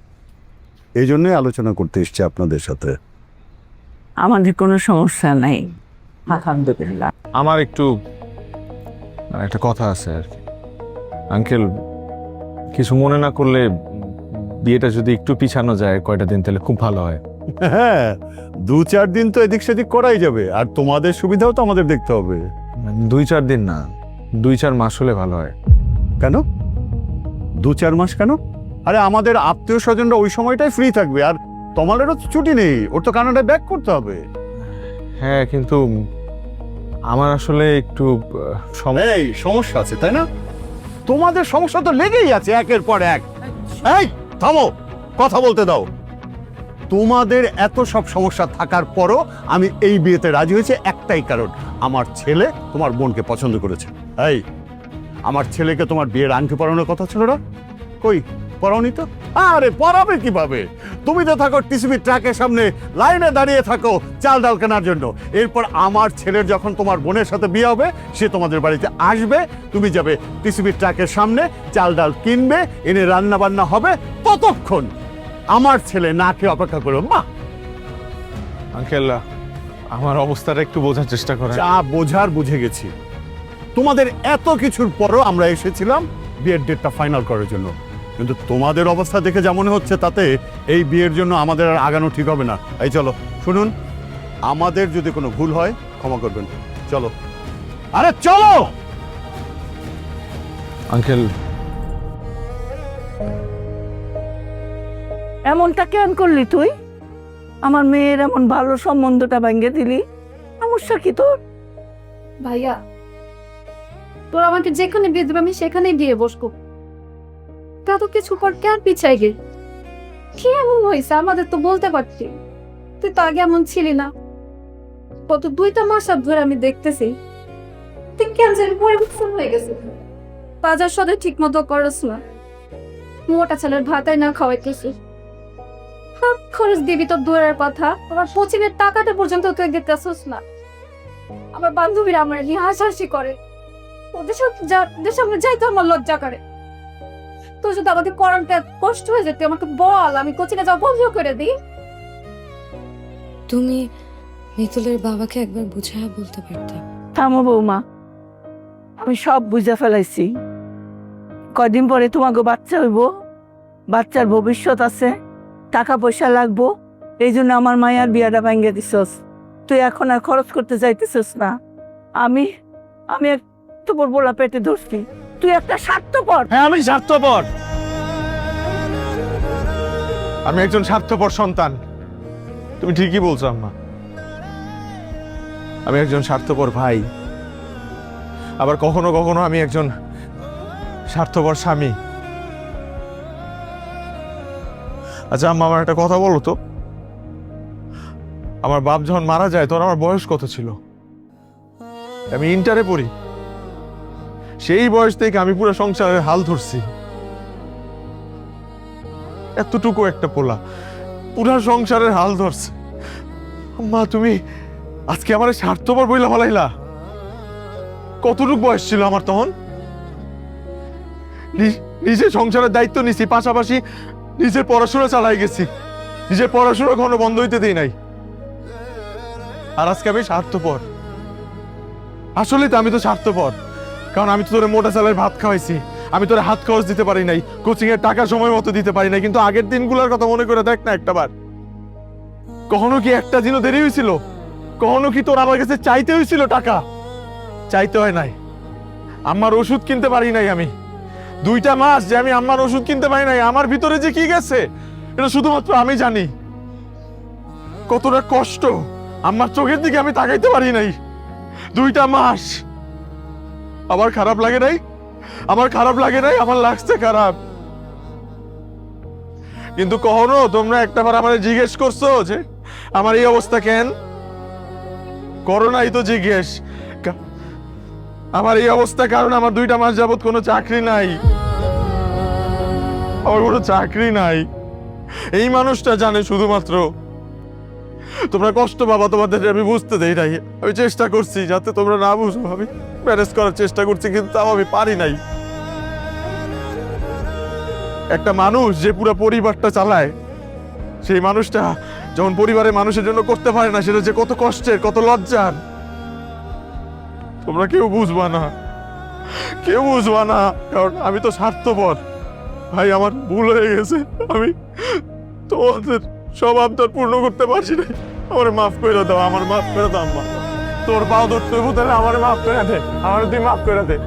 এই জন্যই আলোচনা করতে এসছি আপনাদের সাথে। আমাদের কোনো সমস্যা নাই, আলহামদুলিল্লাহ। আমার একটু একটা কথা আছে আর কি। আঙ্কেল, কিছু মনে না করলে বিয়েটা যদি একটু পিছানো যায় কয়টা দিন, তাহলে খুব ভালো হয়। হ্যাঁ, 2-4 দিন তো এদিক সেদিক করাই যাবে, আর তোমাদের সুবিধাও তো আমাদের দেখতে হবে। 2-4 দিন না, 2-4 মাস হলে ভালো হয়। কেন 2-4 মাস কেন? আরে আমাদের আত্মীয় স্বজনরা ওই সময়টাই ফ্রি থাকবে, আর তোমাদেরও তো ছুটি নেই, ওর তো কানাডায় ব্যাক করতে হবে। হ্যাঁ, কিন্তু আমার আসলে একটু এই সমস্যা আছে, তাই না? তোমাদের সমস্যা তো লেগেই আছে একের পর এক। এই থামো, কথা বলতে দাও। তোমাদের এত সব সমস্যা থাকার পরও আমি এই বিয়েতে রাজি হয়েছে একটাই কারণ, আমার ছেলে তোমার বোনকে পছন্দ করেছে। এই, আমার ছেলেকে তোমার বিয়ের আংটি পরানোর কথা ছিল না? কই পরাওনি তো? আরে পরাবে কিভাবে? তুমি তো থাকো টিসিবি ট্রাকের সামনে লাইনে দাঁড়িয়ে থাকো চাল ডাল কেনার জন্য। এরপর আমার ছেলের যখন তোমার বোনের সাথে বিয়ে হবে, সে তোমাদের বাড়িতে আসবে, তুমি যাবে টিসিবি ট্রাকের সামনে, চাল ডাল কিনবে, এনে রান্না বান্না হবে। ততক্ষণ আমার ছেলে না খেয়ে অপেক্ষা করো। মা, আঙ্কেল, আমার অবস্থাটা একটু বোঝার চেষ্টা করেন। যা বোঝার বুঝে গেছি। তোমাদের এত কিছুর পরও আমরা এসেছিলাম বিয়ের ডেটটা ফাইনাল করার জন্য, কিন্তু তোমাদের অবস্থা দেখে যেমন হচ্ছে তাতে এই বিয়ের জন্য আমাদের আর আগানো ঠিক হবে না। এই চলো, শুনুন, আমাদের যদি কোনো ভুল হয় ক্ষমা করবেন। চলো, আরে চলো। আঙ্কেল, এমনটা কেন করলি তুই? আমার মেয়ের এমন ভালো সম্বন্ধটা ভেঙে দিলি, সমস্যা কি তোর? ভাইয়া, তোর আমাকে যেখানে বিয়ে দেবে আমি সেখানেই বিয়ে বসবো। তা তো কিছু পর কেন পিছাই গে? কি এমন হয়েছে আমাদের তো বলতে পারতি। তুই তো আগে এমন ছিলি না। কত 2টা মাস ধরে আমি দেখতেছি তুই কেন জানি পরিবর্তন হয়ে গেছে। বাজার সদাই ঠিক মতো করস না, মোটা ছেলের ভাতাই না খাওয়াইতেছিস। সব খরচ দিবি তো দূরের কথা, আমার কোচিংয়ের টাকাটা পর্যন্ত তুই দিতেছিস না। আমার বান্ধবীরা আমার নিয়ে হাসাহাসি করে, ওদের সামনে যাইতে আমার লজ্জা করে। তোর যদি আমাকে করানটা কষ্ট হয়ে যেত আমাকে বল, আমি কোচিংয়ে যাওয়া বন্ধ করে দিই। তুমি মিতুলের বাবাকে একবার বুঝায় বলতে পারতাম। থামো বৌমা, আমি সব বুঝে ফেলাইছি। কয়দিন পরে তোমাকে বাচ্চা হইব, বাচ্চার ভবিষ্যৎ আছে, টাকা পয়সা লাগবো, এই জন্য আমার মায়ের বিয়াটা ভাঙ্গে দিছস। তুই এখন আর খরচ করতে যাইতেছস না। আমি আমি একটু বলা পেটে ধরছি, তুই একটা স্বার্থপর। হ্যাঁ, আমি স্বার্থপর। আমি একজন স্বার্থপর সন্তান। তুমি ঠিকই বলছো আম্মা। আমি একজন স্বার্থপর ভাই, আবার কখনো কখনো আমি একজন স্বার্থপর স্বামী। আচ্ছা আম্মা, আমার একটা কথা বলো তো, আমার বাপ যখন মারা যায় তখন আমার বয়স কত ছিল? আমি ইন্টারে পড়ি। সেই বয়স থেকে আমি পুরো সংসারের হাল ধরছি। এতটুকু একটা পোলা পুরা সংসারের হাল ধরছে। মা, তুমি আজকে আমার স্বার্থপর বইলা বলাইলা? কতটুকু বয়স ছিল আমার তখন? নিজে সংসারের দায়িত্ব নিছি, পাশাপাশি নিজের পড়াশোনা চালাই গেছি। নিজের পড়াশোনা কখনো বন্ধ হইতে দিই নাই। আর আজকে আমি স্বার্থপর। আসলে তো আমি তো স্বার্থপর, কারণ আমি তো তোরে মোটা চালের ভাত খাওয়াইছি, আমি তোরে হাত খরচ দিতে পারি নাই, কোচিং এর টাকা সময় মতো দিতে পারি নাই। কিন্তু আগের দিনগুলোর কথা মনে করে দেখ না একটাবার। কখনো কি একটা দিনও দেরি হয়েছিল? কখনো কি তোর আমার কাছে চাইতে হয়েছিল টাকা? চাইতে হয় নাই। আমার ওষুধ কিনতে পারি নাই আমি। 2টা মাস যে আমি আমার ওষুধ কিনতে পারি নাই, আমার ভিতরে যে কি গেছে এটা শুধুমাত্র আমি জানি। কতটা কষ্ট আমার চোখের দিকে আমি তাকাইতে পারি নাই 2টা মাস। আমার খারাপ লাগে নাই? আমার খারাপ লাগে নাই? আমার লাগছে খারাপ। কিন্তু কখনো তোমরা একটাবার আমাদের জিজ্ঞেস করছো যে আমার এই অবস্থা কেন? করো নাই তো জিজ্ঞেস। আমার এই অবস্থা কারণ আমার 2টা মাস যাবত কোনো চাকরি নাই। আমার কোনো চাকরি নাই। এই মানুষটা জানে শুধুমাত্র। তোমরা কষ্ট পাবা, তোমাদের আমি বুঝতে দেই নাই। আমি চেষ্টা করছি যাতে তোমরা না বুঝো, আমি ম্যানেজ করার চেষ্টা করছি, কিন্তু তাও আমি পারি নাই। একটা মানুষ যে পুরো পরিবারটা চালায়, সেই মানুষটা যখন পরিবারের মানুষের জন্য করতে পারে না, সেটা যে কত কষ্টের, কত লজ্জার, তোমরা কেউ বুঝবা না, কেউ বুঝবা না। কারণ আমি তো স্বার্থপর ভাই, আমার ভুল হয়ে গেছে। আমি তোমাদের সব আবদার পূর্ণ করতে পারছি না। আমার মাফ করে দাও, আমার মাফ করে দাও আম্মা। তোর পাও ধরতে তাহলে আমার মাফ করে দে, আমার তুই মাফ করে দে।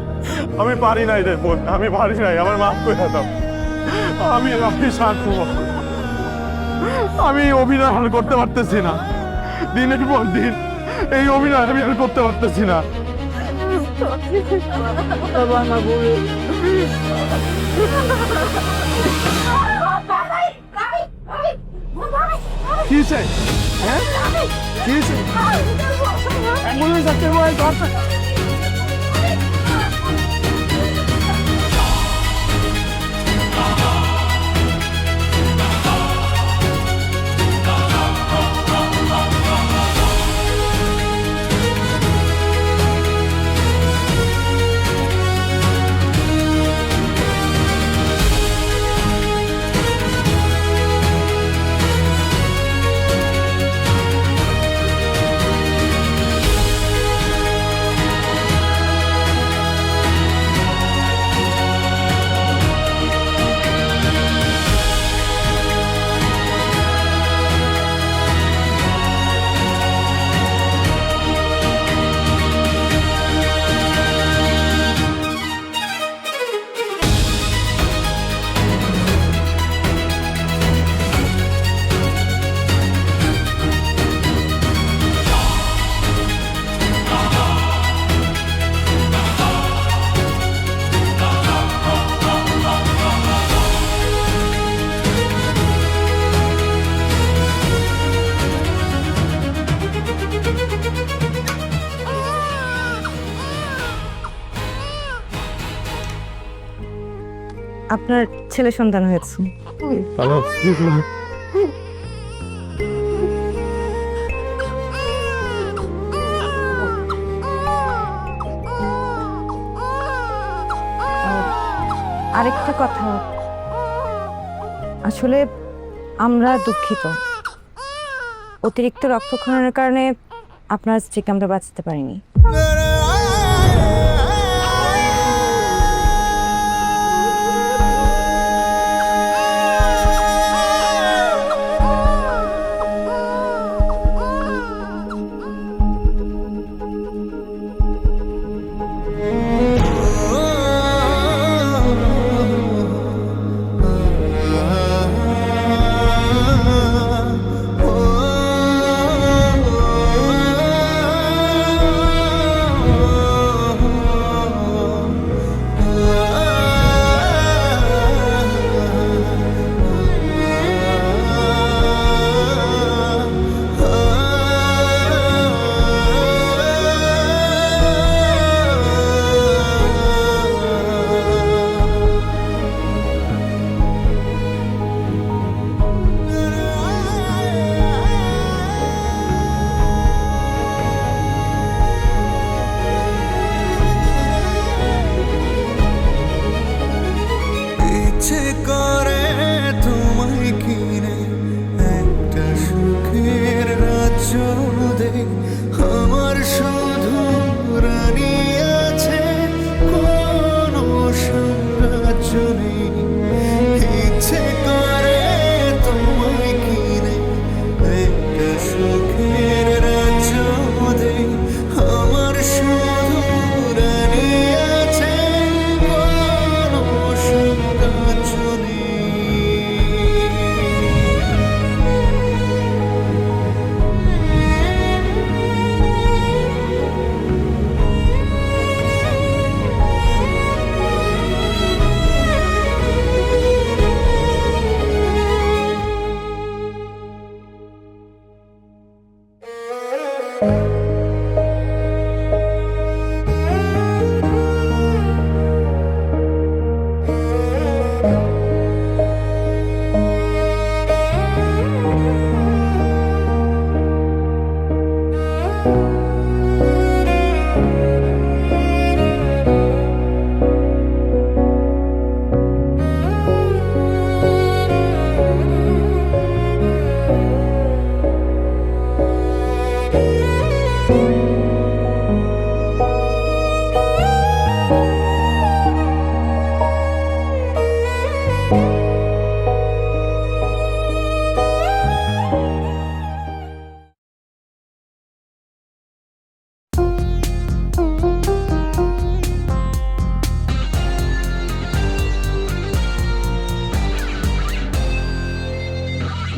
আমি পারি নাই রে বোন, আমি পারি নাই, আমার মাফ করে দাও। আমি স্বার্থপর। আমি অভিনয় আর করতে পারতেছি না। দিনের পর দিন এই অভিনয় আমি আর করতে পারতেছি না। কি চাই? হ্যাঁ, কি চাই? অ্যাম্বুলেন্স আসতে বল। আপনার ছেলে সন্তান হয়েছে। ভালো। আরেকটা কথা, আসলে আমরা দুঃখিত। অতিরিক্ত রক্তক্ষরণের কারণে আপনার স্ত্রীকে আমরা বাঁচাতে পারিনি। ইচ্ছে করে